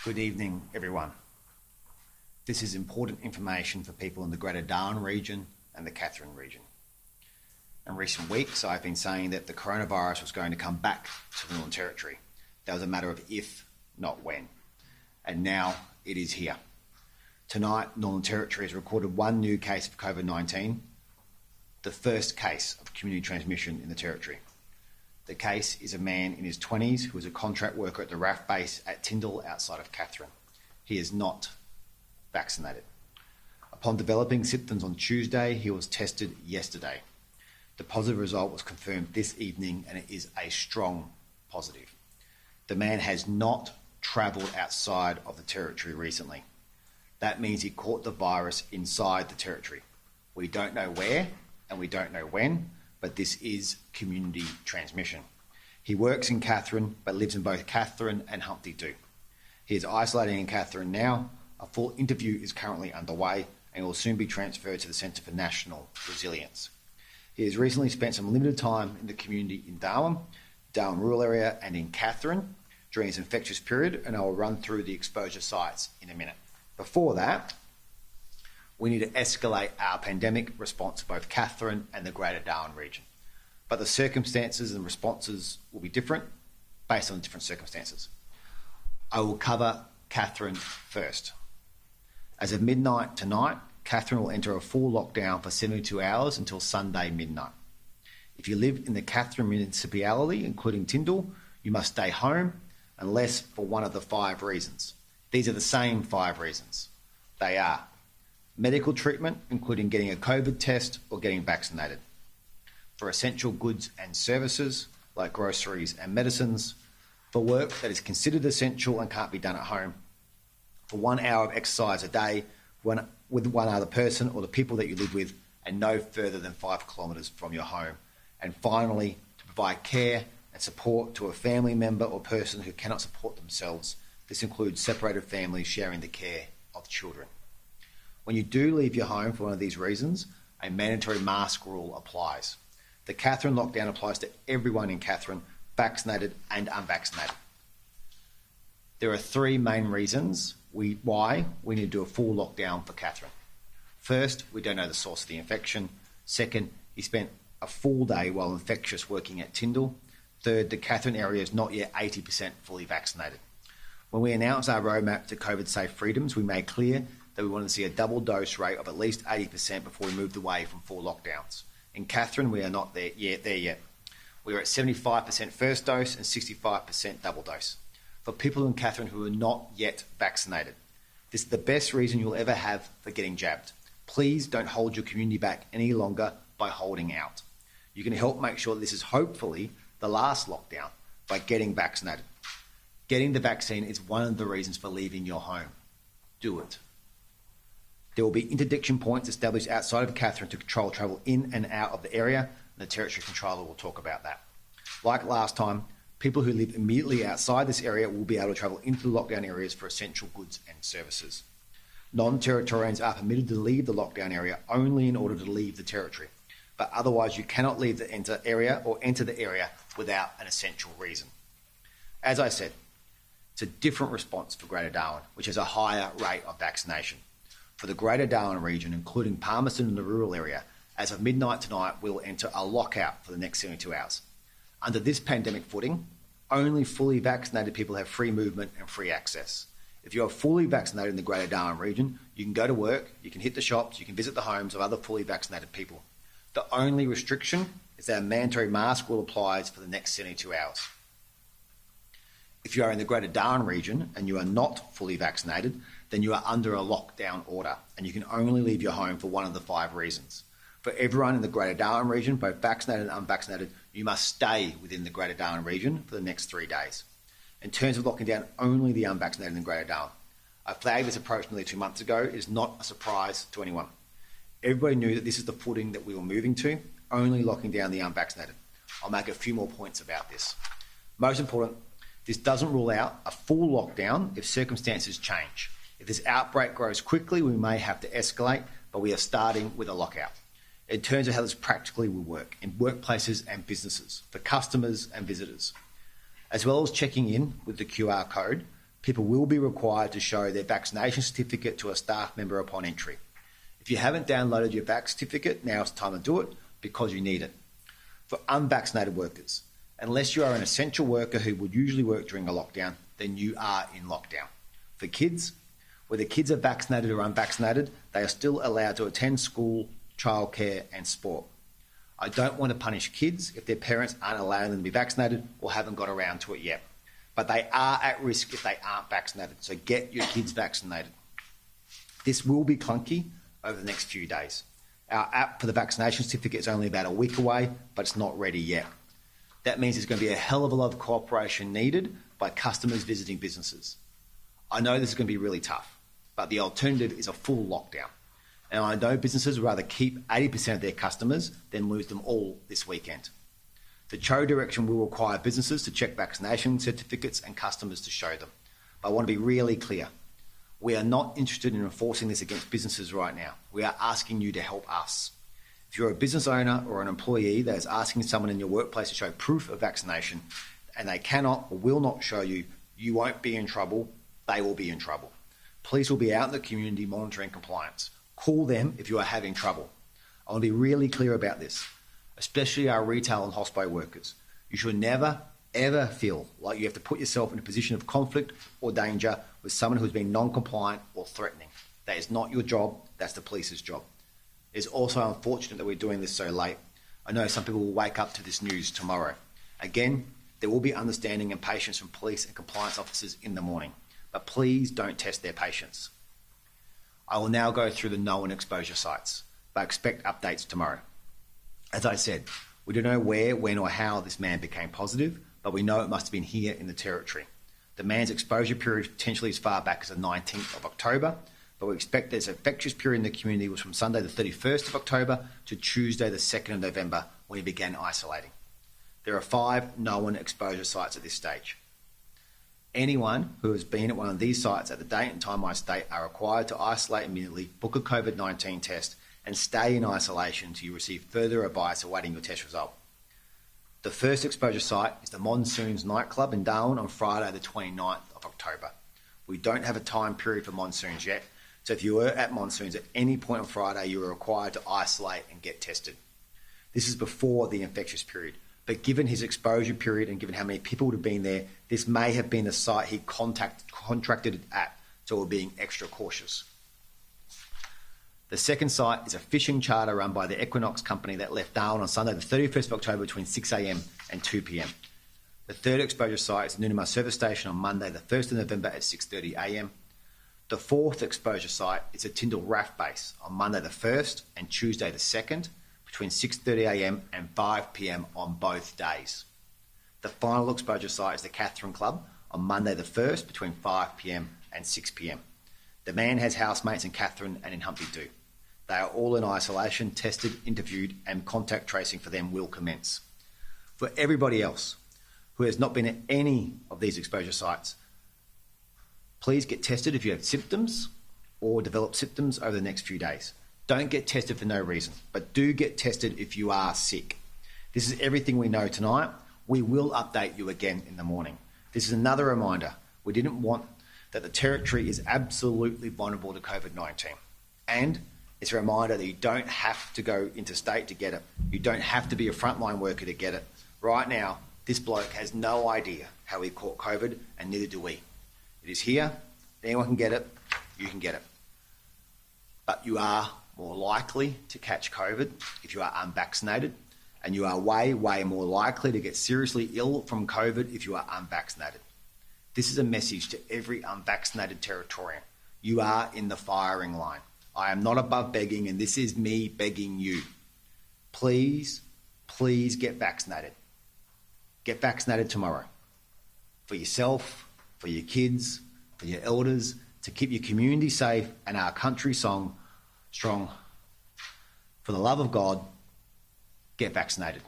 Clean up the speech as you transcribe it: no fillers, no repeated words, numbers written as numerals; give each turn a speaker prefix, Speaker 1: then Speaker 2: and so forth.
Speaker 1: Good evening, everyone. This is important information for people in the Greater Darwin region and the Katherine region. In recent weeks, I've been saying that the coronavirus was going to come back to the Northern Territory. That was a matter of if, not when. And now it is here. Tonight, Northern Territory has recorded one new case of COVID-19, the first case of community transmission in the Territory. The case is a man in his 20s who is a contract worker at the RAF base at Tyndall outside of Katherine. He is not vaccinated. Upon developing symptoms on Tuesday, he was tested yesterday. The positive result was confirmed this evening and it is a strong positive. The man has not travelled outside of the Territory recently. That means he caught the virus inside the Territory. We don't know where and we don't know when, but this is community transmission. He works in Katherine, but lives in both Katherine and Humpty Doo. He is isolating in Katherine now. A full interview is currently underway and will soon be transferred to the Centre for National Resilience. He has recently spent some limited time in the community in Darwin rural area and in Katherine during his infectious period, and I will run through the exposure sites in a minute. Before that, we need to escalate our pandemic response to both Katherine and the Greater Darwin region. But the circumstances and responses will be different based on different circumstances. I will cover Katherine first. As of midnight tonight, Katherine will enter a full lockdown for 72 hours until Sunday midnight. If you live in the Katherine municipality, including Tyndall, you must stay home unless for one of the 5 reasons. These are the same 5 reasons. They are medical treatment, including getting a COVID test or getting vaccinated. For essential goods and services, like groceries and medicines. For work that is considered essential and can't be done at home. For 1 hour of exercise a day with one other person or the people that you live with, and no further than 5 kilometres from your home. And finally, to provide care and support to a family member or person who cannot support themselves. This includes separated families sharing the care of children. When you do leave your home for one of these reasons, a mandatory mask rule applies. The Katherine lockdown applies to everyone in Katherine, vaccinated and unvaccinated. There are 3 main reasons why we need to do a full lockdown for Katherine. First, we don't know the source of the infection. Second, he spent a full day while infectious working at Tyndall. Third, the Katherine area is not yet 80% fully vaccinated. When we announced our roadmap to COVID-safe freedoms, we made clear that we wanted to see a double dose rate of at least 80% before we moved away from full lockdowns. In Katherine, we are not there yet. We are at 75% first dose and 65% double dose. For people in Katherine who are not yet vaccinated, this is the best reason you'll ever have for getting jabbed. Please don't hold your community back any longer by holding out. You can help make sure that this is hopefully the last lockdown by getting vaccinated. Getting the vaccine is one of the reasons for leaving your home. Do it. There will be interdiction points established outside of Katherine to control travel in and out of the area, and the Territory Controller will talk about that. Like last time, people who live immediately outside this area will be able to travel into the lockdown areas for essential goods and services. Non-Territorians are permitted to leave the lockdown area only in order to leave the Territory, but otherwise you cannot leave the enter the area without an essential reason. As I said, it's a different response for Greater Darwin, which has a higher rate of vaccination. For the Greater Darwin region, including Palmerston and the rural area, as of midnight tonight, we will enter a lockout for the next 72 hours. Under this pandemic footing, only fully vaccinated people have free movement and free access. If you are fully vaccinated in the Greater Darwin region, you can go to work, you can hit the shops, you can visit the homes of other fully vaccinated people. The only restriction is that a mandatory mask rule applies for the next 72 hours. If you are in the Greater Darwin region and you are not fully vaccinated, then you are under a lockdown order and you can only leave your home for one of the 5 reasons. For everyone in the Greater Darwin region, both vaccinated and unvaccinated, you must stay within the Greater Darwin region for the next 3 days. In terms of locking down only the unvaccinated in Greater Darwin, I flagged this approach nearly 2 months ago. It is not a surprise to anyone. Everybody knew that this is the footing that we were moving to, only locking down the unvaccinated. I'll make a few more points about this. Most important, this doesn't rule out a full lockdown if circumstances change. If this outbreak grows quickly, we may have to escalate, but we are starting with a lockout. In terms of how this practically will work in workplaces and businesses, for customers and visitors. As well as checking in with the QR code, People will be required to show their vaccination certificate to a staff member upon entry. If you haven't downloaded your vac certificate, now it's time to do it because you need it. For unvaccinated workers, unless you are an essential worker who would usually work during a lockdown, then you are in lockdown. For kids, whether kids are vaccinated or unvaccinated, they are still allowed to attend school, childcare and sport. I don't want to punish kids if their parents aren't allowing them to be vaccinated or haven't got around to it yet. But they are at risk if they aren't vaccinated, so get your kids vaccinated. This will be clunky over the next few days. Our app for the vaccination certificate is only about a week away, but it's not ready yet. That means there's going to be a hell of a lot of cooperation needed by customers visiting businesses. I know this is going to be really tough, but the alternative is a full lockdown. And I know businesses would rather keep 80% of their customers than lose them all this weekend. The CHO direction will require businesses to check vaccination certificates and customers to show them. But I want to be really clear. We are not interested in enforcing this against businesses right now. We are asking you to help us. If you're a business owner or an employee that is asking someone in your workplace to show proof of vaccination and they cannot or will not show you, you won't be in trouble, they will be in trouble. Police will be out in the community monitoring compliance. Call them if you are having trouble. I want to be really clear about this, especially our retail and hospo workers. You should never, ever feel like you have to put yourself in a position of conflict or danger with someone who's been non-compliant or threatening. That is not your job, that's the police's job. It's also unfortunate that we're doing this so late. I know some people will wake up to this news tomorrow. Again, there will be understanding and patience from police and compliance officers in the morning, but please don't test their patience. I will now go through the known exposure sites, but expect updates tomorrow. As I said, we don't know where, when or how this man became positive, but we know it must have been here in the territory. The man's exposure period potentially as far back as the 19th of October, but we expect this infectious period in the community was from Sunday the 31st of October to Tuesday the 2nd of November when he began isolating. There are 5 known exposure sites at this stage. Anyone who has been at one of these sites at the date and time I state are required to isolate immediately, book a COVID-19 test and stay in isolation until you receive further advice awaiting your test result. The first exposure site is the Monsoons nightclub in Darwin on Friday the 29th of October. We don't have a time period for monsoons yet, so if you were at monsoons at any point on Friday, you are required to isolate and get tested. This is before the infectious period, but given his exposure period and given how many people would have been there, this may have been the site he contracted at, so we're being extra cautious. The second site is a fishing charter run by the Equinox company that left Darwin on Sunday the 31st of October between 6 a.m. and 2 p.m. The third exposure site is Noonamah Service Station on Monday the 1st of November at 6:30 a.m. The fourth exposure site is a Tyndall RAF base on Monday the 1st and Tuesday the 2nd between 6:30 a.m. and 5 p.m. on both days. The final exposure site is the Katherine Club on Monday the 1st between 5 p.m. and 6 p.m. The man has housemates in Katherine and in Humpty Doo. They are all in isolation, tested, interviewed, and contact tracing for them will commence. For everybody else who has not been at any of these exposure sites, please get tested if you have symptoms or develop symptoms over the next few days. Don't get tested for no reason, but do get tested if you are sick. This is everything we know tonight. We will update you again in the morning. This is another reminder. We didn't want that the territory is absolutely vulnerable to COVID-19. And it's a reminder that you don't have to go interstate to get it. You don't have to be a frontline worker to get it. Right now, this bloke has no idea how he caught COVID, and neither do we. It is here. Anyone can get it. You can get it. But you are more likely to catch COVID if you are unvaccinated, and you are way, way more likely to get seriously ill from COVID if you are unvaccinated. This is a message to every unvaccinated Territorian. You are in the firing line. I am not above begging, and this is me begging you. Please, please get vaccinated. Get vaccinated tomorrow. For yourself, for your kids, for your elders, to keep your community safe and our country strong. For the love of God, get vaccinated.